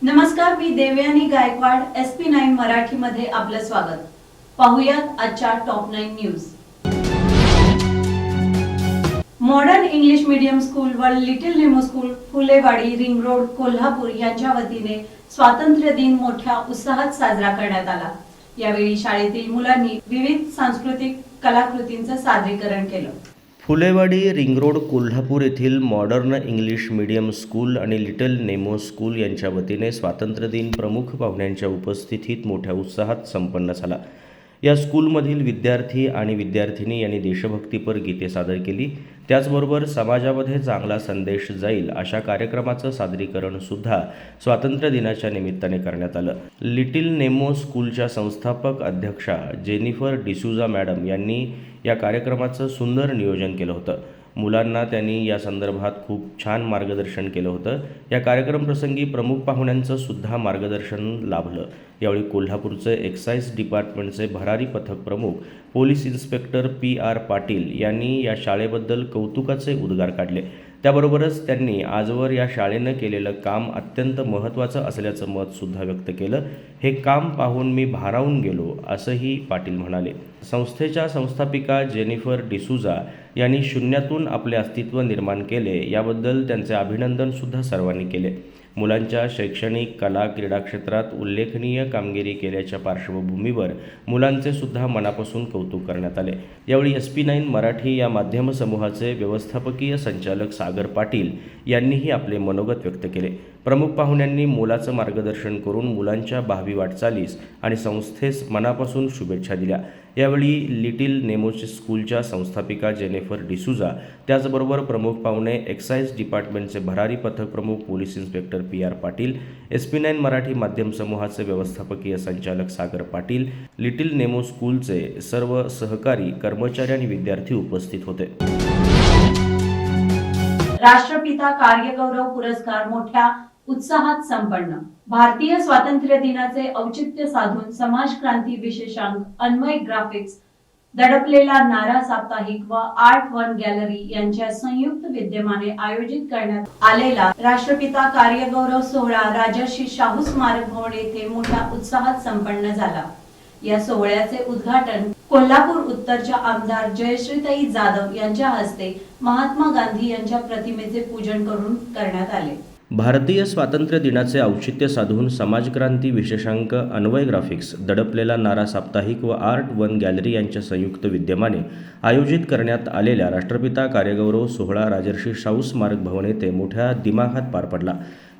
नमस्कार, मी देवयानी गायकवाड. SP9 मराठीमध्ये आपलं स्वागत. पाहुयात आजच्या top 9 news. Modern English medium school व लिटिल नेमो school Phulewadi ring road Kolhapur यांच्या वतीने स्वातंत्र्य दिन मोठ्या उत्साहात साजरा करण्यात आला. यावेळी शाळेतील मुलांनी विविध सांस्कृतिक कलाकृतींचं सादरीकरण केलं. फुलेवाडी रिंग रोड कोल्हापूर येथील मॉडर्न इंग्लिश मीडियम स्कूल आणि लिटल नेमो स्कूल यांच्या वतीने स्वातंत्र्य दिन प्रमुख पाहुण्यांच्या उपस्थितीत मोठ्या उत्साहात संपन्न झाला. या स्कूलमधील विद्यार्थी आणि विद्यार्थिनी यांनी देशभक्तीपर गीते सादर केली. त्याचबरोबर समाजामध्ये चांगला संदेश जाईल अशा कार्यक्रमाचं सादरीकरणसुद्धा स्वातंत्र्य दिनाच्या निमित्ताने करण्यात आलं. लिटिल नेमो स्कूलच्या संस्थापक अध्यक्षा जेनिफर डिसूजा मॅडम यांनी या कार्यक्रमाचं सुंदर नियोजन केलं होतं. मुलांना त्यांनी या संदर्भात खूप छान मार्गदर्शन केलं होतं. या कार्यक्रमप्रसंगी प्रमुख पाहुण्यांचं सुद्धा मार्गदर्शन लाभलं. यावेळी कोल्हापूरचे एक्साईज डिपार्टमेंटचे भरारी पथक प्रमुख पोलीस इन्स्पेक्टर PR पाटील यांनी या शाळेबद्दल कौतुकाचे उद्गार काढले. त्याबरोबरच त्यांनी आजवर या शाळेनं केलेलं काम अत्यंत महत्त्वाचं असल्याचं मतसुद्धा व्यक्त केलं. हे काम पाहून मी भारावून गेलो असंही पाटील म्हणाले. संस्थेच्या संस्थापिका जेनिफर डिसूजा यांनी शून्यातून आपले अस्तित्व निर्माण केले, याबद्दल त्यांचे अभिनंदनसुद्धा सर्वांनी केले. मुलांच्या शैक्षणिक, कला, क्रीडा क्षेत्रात उल्लेखनीय कामगिरी केल्याच्या पार्श्वभूमीवर मुलांचे सुद्धा मनापासून कौतुक करण्यात आले. यावेळी SP9 मराठी या माध्यम समूहाचे व्यवस्थापकीय संचालक सागर पाटील यांनीही आपले मनोगत व्यक्त केले. प्रमुख पाहुण्यांनी मोलाचं मार्गदर्शन करून मुलांच्या भावी वाटचालीस आणि संस्थेस मनापासून शुभेच्छा दिल्या. यावेळी लिटिल नेमो स्कूलच्या संस्थापिका जेनिफर डिसूजा, त्याचबरोबर प्रमुख पाहुणे एक्साईज डिपार्टमेंटचे भरारी पथक प्रमुख police inspector PR Patil, SP9 Marathi माध्यम समूहाचे व्यवस्थापकीय संचालक सागर पाटील, लिटिल नेमो स्कूलचे सर्व सहकारी, कर्मचारी आणि विद्यार्थी उपस्थित होते. राष्ट्रपिता कार्यगौरव पुरस्कार मोठ्या उत्साहात संपन्न. भारतीय स्वातंत्र्य दिनाचे औचित्य साधून समाज क्रांती विशेषांक, अन्वय ग्राफिक्स, दडपलेला नारा साप्ताहिक व आर्ट वन गॅलरी यांच्या संयुक्त विद्यमाने आयोजित करण्यात आलेला राष्ट्रपिता कार्यगौरव सोहळा राजर्षी शाहू स्मारक भवन येथे मोठ्या उत्साहात संपन्न झाला. या सोहळ्याचे उद्घाटन कोल्हापूर उत्तरच्या आमदार जयश्रीताई जाधव यांच्या हस्ते महात्मा गांधी यांच्या प्रतिमेचे पूजन करून करण्यात आले. भारतीय स्वातंत्र्य दिनाचे औचित्य साधून समाजक्रांती विशेषांक, अन्वय ग्राफिक्स, दडपलेला नारा साप्ताहिक व आर्ट वन गॅलरी यांच्या संयुक्त विद्यमाने आयोजित करण्यात आलेल्या राष्ट्रपिता कार्यगौरव सोहळा राजर्षी शाहू स्मारक भवन येथे मोठ्या दिमाखात पार पडला.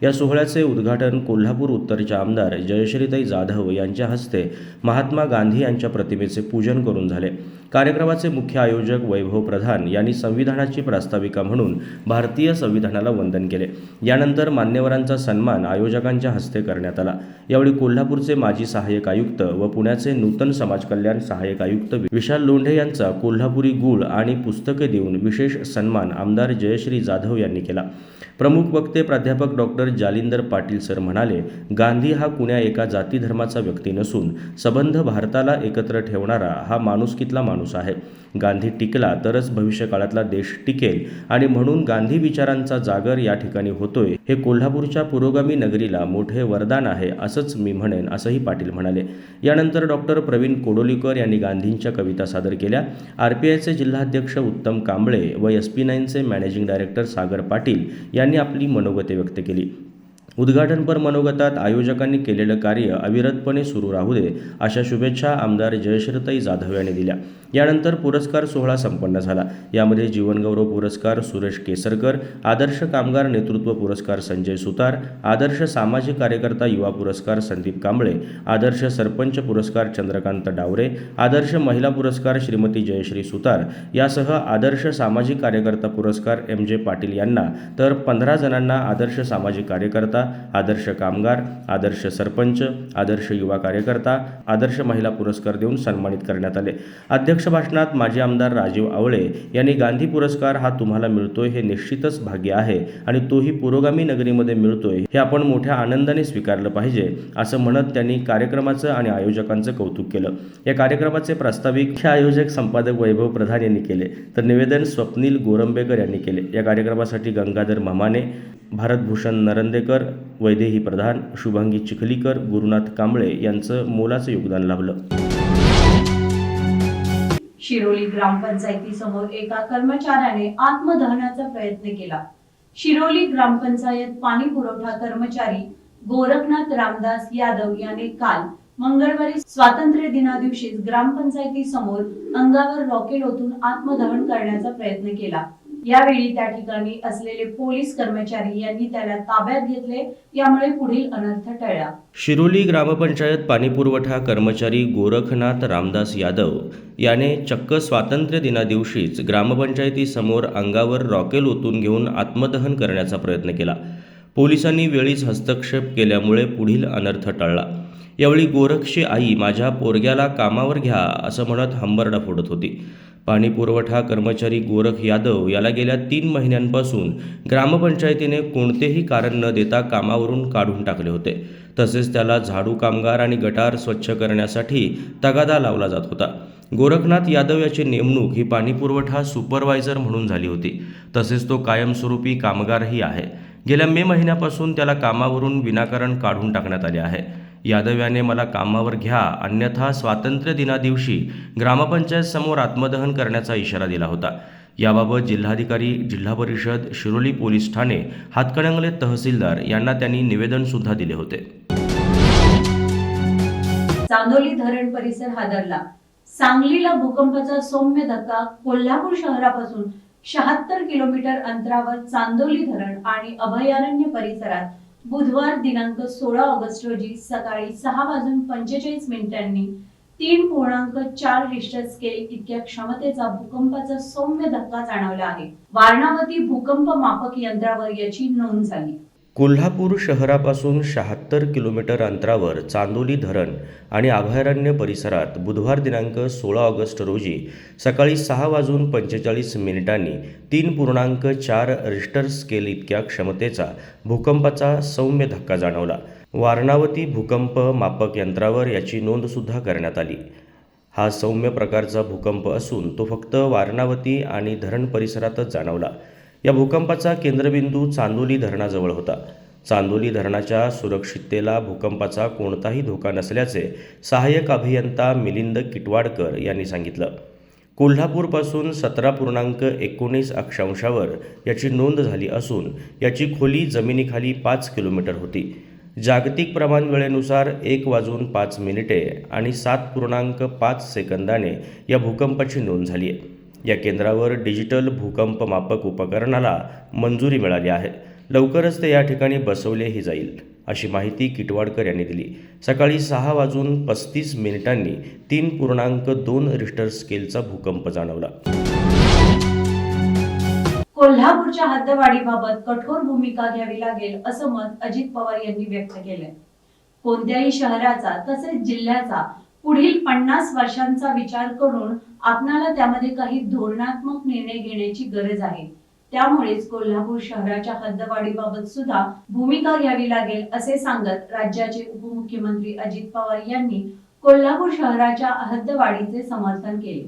या सोहळ्याचे उद्घाटन कोल्हापूर उत्तरच्या आमदार जयश्रीताई जाधव यांच्या हस्ते महात्मा गांधी यांच्या प्रतिमेचे पूजन करून झाले. कार्यक्रमाचे मुख्य आयोजक वैभव प्रधान यांनी संविधानाची प्रास्ताविका म्हणून भारतीय संविधानाला वंदन केले. यानंतर मान्यवरांचा सन्मान आयोजकांच्या हस्ते करण्यात आला. यावेळी कोल्हापूरचे माजी सहाय्यक आयुक्त व पुण्याचे नूतन समाज कल्याण सहाय्यक आयुक्त विशाल लोंढे यांचा कोल्हापुरी गूळ आणि पुस्तके देऊन विशेष सन्मान आमदार जयश्री जाधव यांनी केला. प्रमुख वक्ते प्राध्यापक डॉक्टर जालिंदर पाटील सर म्हणाले, गांधी हा कुण्या एका जाती धर्माचा व्यक्ती नसून सबंध भारताला एकत्र ठेवणारा हा माणुसकीतला माणूस आहे. गांधी टिकला तरच भविष्यकाळातला देश टिकेल आणि म्हणून गांधी विचारांचा जागर या ठिकाणी होतोय हे कोल्हापूरच्या पुरोगामी नगरीला मोठे वरदान आहे असंच मी म्हणेन, असंही पाटील म्हणाले. यानंतर डॉक्टर प्रवीण कोडोलीकर यांनी गांधींच्या कविता सादर केल्या. RPIचे जिल्हाध्यक्ष उत्तम कांबळे व SP9चे मॅनेजिंग डायरेक्टर सागर पाटील यांनी आपली मनोगते व्यक्त केली. उद्घाटनपर मनोगतात आयोजकांनी केलेलं कार्य अविरतपणे सुरू राहू दे अशा शुभेच्छा आमदार जयश्रीताई जाधव यांनी दिल्या. यानंतर पुरस्कार सोहळा संपन्न झाला. यामध्ये जीवनगौरव पुरस्कार सुरेश केसरकर, आदर्श कामगार नेतृत्व पुरस्कार संजय सुतार, आदर्श सामाजिक कार्यकर्ता युवा पुरस्कार संदीप कांबळे, आदर्श सरपंच पुरस्कार चंद्रकांत डावरे, आदर्श महिला पुरस्कार श्रीमती जयश्री सुतार यासह आदर्श सामाजिक कार्यकर्ता पुरस्कार MJ पाटील यांना, तर 15 जणांना आदर्श सामाजिक कार्यकर्ता, आदर्श कामगार, आदर्श सरपंच, आदर्श युवा कार्यकर्ता, आदर्श महिला पुरस्कार देऊन सन्मानित करण्यात आले. अध्यक्ष भाषणात माजी आमदार राजीव आवळे यांनी गांधी पुरस्कार हा तुम्हाला मिळतोय हे निश्चितच भाग्य आहे आणि तोही पुरोगामी नगरीमध्ये मिळतोय हे आपण मोठ्या आनंदाने स्वीकारलं पाहिजे असं म्हणत त्यांनी कार्यक्रमाचं आणि आयोजकांचं कौतुक केलं. या कार्यक्रमाचे प्रास्ताविक मुख्य आयोजक संपादक वैभव प्रधान यांनी केले, तर निवेदन स्वप्नील गोरंबेकर यांनी केले. या कार्यक्रमासाठी गंगाधर ममाने, भारतभूषण नरंदेकर, वैदेही प्रधान, शुभांगी चिखलीकर, गुरुनाथ कांबळे यांचं मोलाचं योगदान लाभलं. शिरोली ग्रामपंचायतीसमोर एका कर्मचाऱ्याने आत्मदहनाचा प्रयत्न केला. शिरोली ग्रामपंचायत पाणी पुरवठा कर्मचारी गोरखनाथ रामदास यादव याने काल मंगळवारी स्वातंत्र्य दिना दिवशीच ग्रामपंचायतीसमोर अंगावर रॉकेल ओतून आत्मदहन करण्याचा प्रयत्न केला. यावेळी त्या ठिकाणी असलेले पोलीस कर्मचारी यांनी त्याला ताब्यात घेतले. यामुळे पुढील अनर्थ टळला. शिरोली ग्रामपंचायत पाणीपुरवठा कर्मचारी गोरखनाथ रामदास यादव याने चक्क स्वातंत्र्य दिना दिवशीच ग्रामपंचायतीसमोर अंगावर रॉकेल ओतून घेऊन आत्मदहन करण्याचा प्रयत्न केला. पोलिसांनी वेळीच हस्तक्षेप केल्यामुळे पुढील अनर्थ टळला. यावेळी गोरखची आई माझ्या पोरग्याला कामावर घ्या असं म्हणत हंबरडा फोडत होती. पाणीपुरवठा कर्मचारी गोरख यादव याला गेल्या 3 महिन्यांपासून ग्रामपंचायतीने कोणतेही कारण न देता कामावरून काढून टाकले होते. तसेच त्याला झाडू कामगार आणि गटार स्वच्छ करण्यासाठी तगादा लावला जात होता. गोरखनाथ यादव याची नेमणूक ही पाणीपुरवठा सुपरवायझर म्हणून झाली होती. तसेच तो कायमस्वरूपी कामगारही आहे. गेल्या मे महिन्यापासून त्याला कामावरून विनाकारण काढून टाकण्यात आले आहे. यादव याने मला कामावर घ्या अन्यथा स्वातंत्र्य दिना दिवशी ग्रामपंचायत समोर आत्मदहन करण्याचा इशारा दिला होता. याबाबत जिल्हाधिकारी, जिल्हा परिषद, शिरोली पोलीस ठाणे, हातकणंगले तहसीलदार यांना त्यांनी निवेदन सुद्धा दिले होते. चांदोली धरण परिसर हादरला. सांगलीला भूकंपाचा सौम्य धक्का. कोल्हापूर शहरापासून 76 किलोमीटर अंतरावर चांदोली धरण आणि अभयारण्य परिसरात बुधवार दिनांक 16 ऑगस्ट रोजी सकाळी 6:45 3.4 रिश्टर स्केल इतक्या क्षमतेचा भूकंपाचा सौम्य धक्का जाणवला आहे. वारणावती भूकंप मापक यंत्रावर याची नोंद झाली. कोल्हापूर शहरापासून 76 किलोमीटर अंतरावर चांदोली धरण आणि अभयारण्य परिसरात बुधवार दिनांक 16 ऑगस्ट रोजी सकाळी 6:45 3.4 रिश्टर स्केल इतक्या क्षमतेचा भूकंपाचा सौम्य धक्का जाणवला. वारणावती भूकंप मापक यंत्रावर याची नोंदसुद्धा करण्यात आली. हा सौम्य प्रकारचा भूकंप असून तो फक्त वारणावती आणि धरण परिसरातच जाणवला. या भूकंपाचा केंद्रबिंदू चांदोली धरणाजवळ होता. चांदोली धरणाच्या सुरक्षिततेला भूकंपाचा कोणताही धोका नसल्याचे सहाय्यक अभियंता मिलिंद किटवाडकर यांनी सांगितलं. कोल्हापूरपासून 17.19 अक्षांशावर याची नोंद झाली असून याची खोली जमिनीखाली 5 किलोमीटर होती. जागतिक प्रमाण वेळेनुसार 1:05 आणि 7.5 सेकंदाने या भूकंपाची नोंद झाली आहे. या केंद्रावर डिजिटल भूकंप मापक उपकरणाला मंजुरी मिळाली आहे. लवकरच ते या ठिकाणी बसवलेही जाईल अशी माहिती किटवाडकर यांनी दिली. सकाळी 6:35 3.2 रिश्टर स्केलचा भूकंप जाणवला. कोल्हापूरच्या हद्दवाढीबाबत कठोर भूमिका घ्यावी लागेल असं मत अजित पवार यांनी व्यक्त केलंय. कोणत्याही शहराचा तसेच जिल्ह्याचा पुढील 50 वर्षांचा विचार करून आपणाला त्यामध्ये काही धोरणात्मक निर्णय घेण्याची गरज आहे. त्यामुळेच कोल्हापूर शहराच्या हद्दवाढीबाबत सुद्धा भूमिका घ्यावी लागेल असे सांगत राज्याचे उपमुख्यमंत्री अजित पवार यांनी कोल्हापूर शहराच्या हद्दवाढीचे समर्थन केले.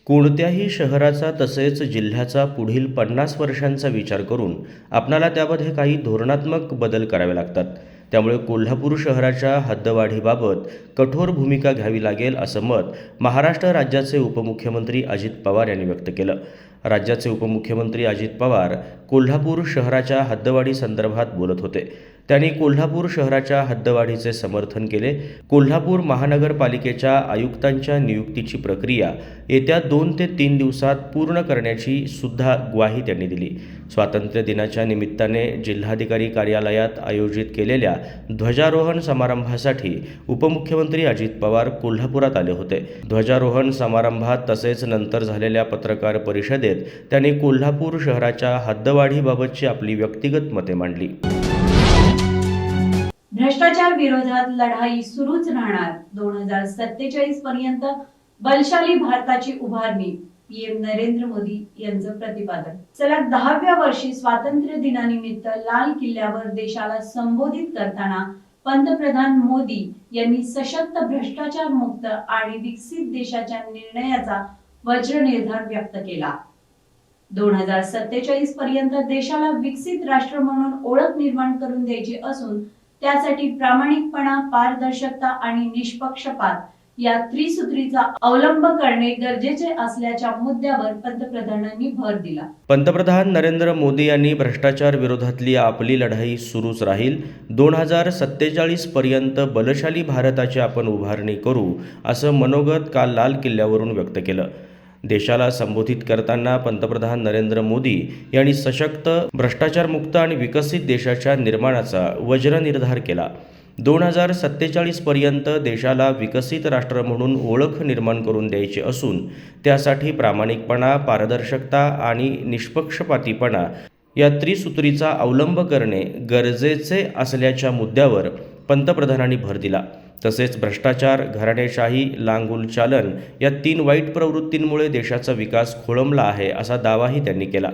कोणत्याही शहराचा तसेच जिल्ह्याचा पुढील 50 वर्षांचा विचार करून आपणाला त्यामध्ये काही धोरणात्मक बदल करावे लागतात. त्यामुळे कोल्हापूर शहराच्या हद्दवाढीबाबत कठोर भूमिका घ्यावी लागेल असं मत महाराष्ट्र राज्याचे उपमुख्यमंत्री अजित पवार यांनी व्यक्त केलं. राज्याचे उपमुख्यमंत्री अजित पवार कोल्हापूर शहराच्या हद्दवाढी संदर्भात बोलत होते. त्यांनी कोल्हापूर शहराच्या हद्दवाढीचे समर्थन केले. कोल्हापूर महानगरपालिकेच्या आयुक्तांच्या नियुक्तीची प्रक्रिया येत्या 2 ते 3 दिवसात पूर्ण करण्याची सुद्धा ग्वाही त्यांनी दिली. स्वातंत्र्य दिनाच्या निमित्ताने जिल्हाधिकारी कार्यालयात आयोजित केलेल्या ध्वजारोहण समारंभासाठी उपमुख्यमंत्री अजित पवार कोल्हापुरात आले होते. ध्वजारोहण समारंभात तसेच नंतर झालेल्या पत्रकार परिषदेत त्यांनी कोल्हापूर शहराच्या हद्दवाढीबाबतची आपली व्यक्तिगत मते मांडली. भ्रष्टाचार विरोधात लढाई सुरूच राहणार. 2047 पर्यंत बलशाली भारताची उभारणी. पीएम नरेंद्र मोदी यांचं प्रतिपादन. सलग 10व्या वर्षी स्वातंत्र्य दिनानिमित्त लाल किल्ल्यावर देशाला संबोधित करताना पंतप्रधान मोदी यांनी सशक्त, भ्रष्टाचार मुक्त आणि विकसित देशाच्या निर्णयाचा वज्रनिर्धार व्यक्त केला. 2047 पर्यंत देशाला विकसित राष्ट्र म्हणून ओळख निर्माण करून द्यायची असून त्यासाठी प्रामाणिकपणा, पारदर्शकता आणि निष्पक्षपात या त्रिसूत्रीचा अवलंब करणे गरजेचे असल्याच्या मुद्द्यावर पंतप्रधानांनी भर दिला. पंतप्रधान नरेंद्र मोदी यांनी भ्रष्टाचार विरोधातली आपली लढाई सुरूच राहील. 2047 पर्यंत बलशाली भारताची आपण उभारणी करू, असं मनोगत काल लाल किल्ल्यावरून व्यक्त केलं. देशाला संबोधित करताना पंतप्रधान नरेंद्र मोदी यांनी सशक्त, भ्रष्टाचारमुक्त आणि विकसित देशाच्या निर्माणाचा वज्र निर्धार केला. 2047 पर्यंत देशाला विकसित राष्ट्र म्हणून ओळख निर्माण करून द्यायची असून त्यासाठी प्रामाणिकपणा, पारदर्शकता आणि निष्पक्षपातीपणा या त्रिसूत्रीचा अवलंब करणे गरजेचे असल्याच्या मुद्द्यावर पंतप्रधानांनी भर दिला. तसेच भ्रष्टाचार, घराणेशाही, लांगुल चालन या 3 वाईट प्रवृत्तींमुळे देशाचा विकास खोळंबला आहे असा दावाही त्यांनी केला.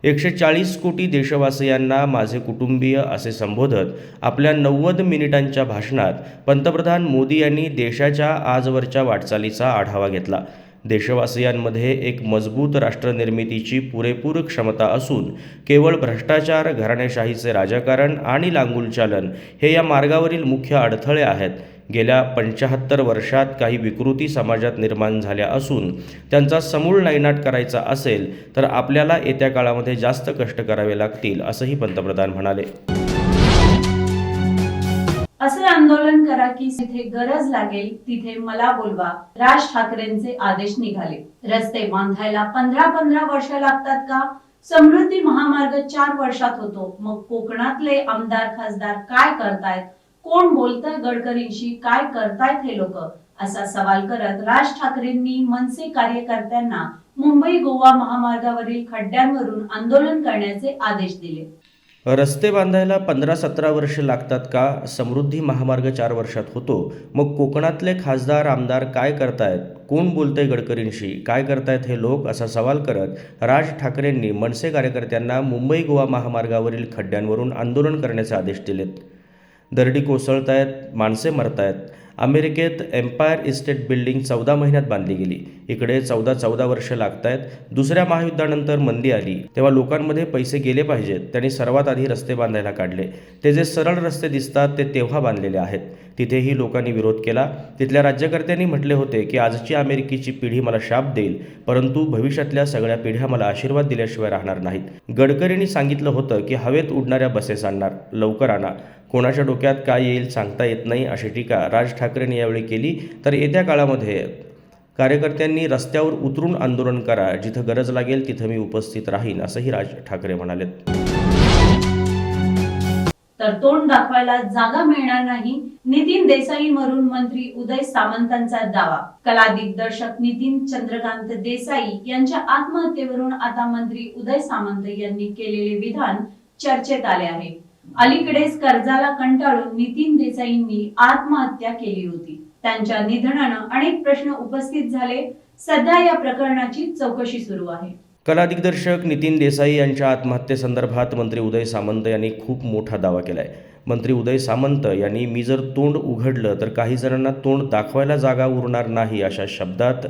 140 कोटी देशवासियांना माझे कुटुंबीय असे संबोधत आपल्या 90 मिनिटांच्या भाषणात पंतप्रधान मोदी यांनी देशाच्या आजवरच्या वाटचालीचा आढावा घेतला. देशवासियांमध्ये एक मजबूत राष्ट्रनिर्मितीची पुरेपूर क्षमता असून केवळ भ्रष्टाचार, घराणेशाहीचे राजकारण आणि लांगुल चालन हे या मार्गावरील मुख्य अडथळे आहेत. गेल्या 75 वर्षात काही विकृती समाजात निर्माण झाल्या असून त्यांचा समूळ नायनाट करायचा असेल तर आपल्याला येत्या काळामध्ये जास्त कष्ट करावे लागतील, असंही पंतप्रधान म्हणाले. असे आंदोलन करा की जिथे गरज लागेल तिथे मला बोलवा, राज ठाकरेंचे आदेश निघाले. रस्ते बांधायला 15 वर्ष लागतात का? समृद्धी महामार्ग 4 वर्षात होतो. मग कोकणातले आमदार, खासदार काय करतायत? कोण बोलतंय गडकरींशी? काय करतायत हे लोक? असा सवाल करत राज ठाकरेंनी मनसे कार्यकर्त्यांना मुंबई गोवा महामार्गावरील खड्ड्यांवरून आंदोलन करण्याचे आदेश दिले. रस्ते बांधायला 15-17 वर्ष लागतात का? समृद्धी महामार्ग 4 वर्षात होतो. मग कोकणातले खासदार, आमदार काय करतायत? कोण बोलतंय गडकरींशी? काय करतायत हे लोक? असा सवाल करत राज ठाकरेंनी मनसे कार्यकर्त्यांना मुंबई गोवा महामार्गावरील खड्ड्यांवरून आंदोलन करण्याचे आदेश दिलेत. दरडी कोसळतायत, माणसे मरतायत. अमेरिकेत एम्पायर इस्टेट बिल्डिंग 14 महिन्यात बांधली गेली. इकडे 14 वर्ष लागतायत. दुसऱ्या महायुद्धानंतर मंदी आली तेव्हा लोकांमध्ये पैसे गेले पाहिजेत. त्यांनी सर्वात आधी रस्ते बांधायला काढले. ते जे सरळ रस्ते दिसतात ते तेव्हा बांधलेले आहेत. तिथेही लोकांनी विरोध केला. तिथल्या राज्यकर्त्यांनी म्हटले होते की आजची अमेरिकेची पिढी मला शाप देईल, परंतु भविष्यातल्या सगळ्या पिढ्या मला आशीर्वाद दिल्याशिवाय राहणार नाहीत. गडकरींनी सांगितलं होतं की हवेत उडणाऱ्या बसेस आणणार, लवकर आणा. कोणाच्या डोक्यात काय येईल सांगता येत नाही, अशी टीका राज ठाकरेंनी यावेळी केली. तर येत्या काळामध्ये कार्यकर्त्यांनी रस्त्यावर उतरून आंदोलन करा, जिथं गरज लागेल तिथं मी उपस्थित राहीन, असंही राज ठाकरे म्हणालेत. तर तोंड दाखवायला जागा मिळणार नाही, नितीन देसाईंवरून मंत्री उदय सामंतांचा दावा. कला दिग्दर्शक नितीन चंद्रकांत देसाई यांच्या आत्महत्येवरून आता मंत्री उदय सामंत यांनी केलेले विधान चर्चेत आले आहे. अलीकडेच कर्जाला कंटाळून नितीन देसाईंनी आत्महत्या केली होती. त्यांच्या निधनानं अनेक प्रश्न उपस्थित झाले. सध्या या प्रकरणाची चौकशी सुरू आहे. कला दिग्दर्शक नितीन देसाई यांच्या आत्महत्येसंदर्भात मंत्री उदय सामंत यांनी खूप मोठा दावा केलाय. मंत्री उदय सामंत यांनी मी जर तोंड उघडलं तर काही जणांना तोंड दाखवायला जागा उरणार नाही, अशा शब्दात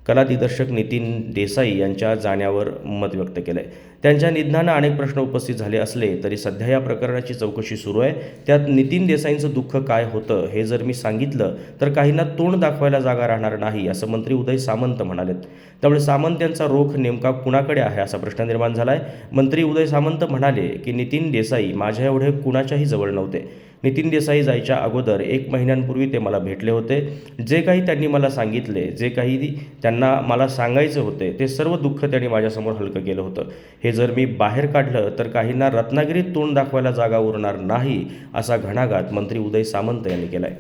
कला दिग्दर्शक नितीन देसाई यांच्या जाण्यावर मत व्यक्त केलं आहे. त्यांच्या निधनानं अनेक प्रश्न उपस्थित झाले असले तरी सध्या या प्रकरणाची चौकशी सुरू आहे. त्यात नितीन देसाईंचं दुःख काय होतं हे जर मी सांगितलं तर काहींना तोंड दाखवायला जागा राहणार नाही, असं मंत्री उदय सामंत म्हणालेत. त्यामुळे सामंत यांचा रोख नेमका कुणाकडे आहे असा प्रश्न निर्माण झाला आहे. मंत्री उदय सामंत म्हणाले की नितीन देसाई माझ्या एवढे कुणाच्याही जवळ नव्हते. नितीन देसाई जायच्या अगोदर 1 महिन्यांपूर्वी ते मला भेटले होते. जे काही त्यांनी मला सांगितले, जे काही त्यांना मला सांगायचे होते ते सर्व दुःख त्यांनी माझ्यासमोर हलकं केलं होतं. हे जर मी बाहेर काढलं तर काहींना रत्नागिरीत तोंड दाखवायला जागा उरणार नाही, असा घणाघात मंत्री उदय सामंत यांनी केलाय.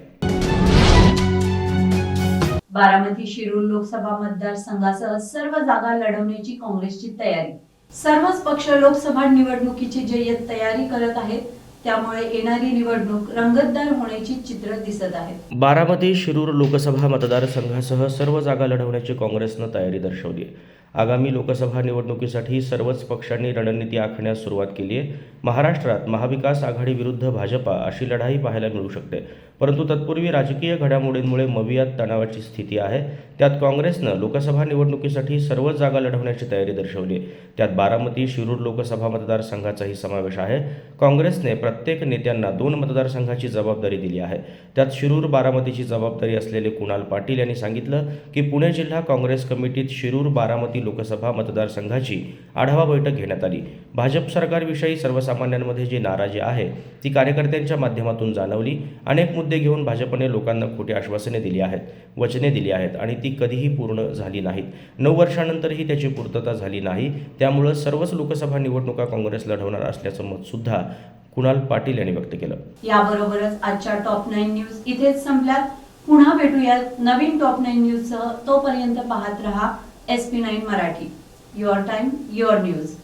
बारामती शिरूर लोकसभा मतदारसंघासह सर्व जागा लढवण्याची काँग्रेसची तयारी. सर्वच पक्ष लोकसभा निवडणुकीची जय्यत तयारी करत आहेत. त्यामुळे येणारी निवडणूक रंगतदार होण्याची चित्र दिसत आहे. बारामती शिरूर लोकसभा मतदारसंघासह सर्व जागा लढवण्याची काँग्रेसनं तयारी दर्शवली आहे. आगामी लोकसभा निवडणुकीसाठी सर्वच पक्षांनी रणनीती आखण्यास सुरुवात केली आहे. महाराष्ट्रात महाविकास आघाडी विरुद्ध भाजपा अशी लढाई पाहायला मिळू शकते. परंतु तत्पूर्वी राजकीय घडामोडींमुळे मवियात तणावाची स्थिती आहे. त्यात काँग्रेसनं लोकसभा निवडणुकीसाठी सर्व जागा लढवण्याची तयारी दर्शवली. त्यात बारामती शिरूर लोकसभा मतदारसंघाचाही समावेश आहे. काँग्रेसने प्रत्येक नेत्यांना 2 मतदारसंघाची जबाबदारी दिली आहे. त्यात शिरूर बारामतीची जबाबदारी असलेले कुणाल पाटील यांनी सांगितलं की पुणे जिल्हा काँग्रेस कमिटीत शिरूर बारामती लोकसभा मतदारसंघाची आढावा बैठक घेण्यात आली. भाजप सरकारविषयी सर्वसामान्यांमध्ये जी नाराजी आहे ती कार्यकर्त्यांच्या माध्यमातून जाणवली. अनेक मुद्दे घेऊन भाजपने लोकांना खोटी आश्वासने दिली आहेत, वचने दिली आहेत आणि ती कधीही पूर्ण झाली नाहीत. 9 वर्षांनंतरही त्याची पूर्तता झाली नाही. त्यामुळं सर्वच लोकसभा निवडणुका काँग्रेस लढवणार असल्याचं मत सुद्धा कुणाल पाटील यांनी व्यक्त केलं. याबरोबरच आजच्या टॉप 9 न्यूज इथेच संपल्यात. पुन्हा भेटूया नवीन टॉप 9 न्यूज सह. तोपर्यंत पाहत रहा SP9 Marathi. Your time your news.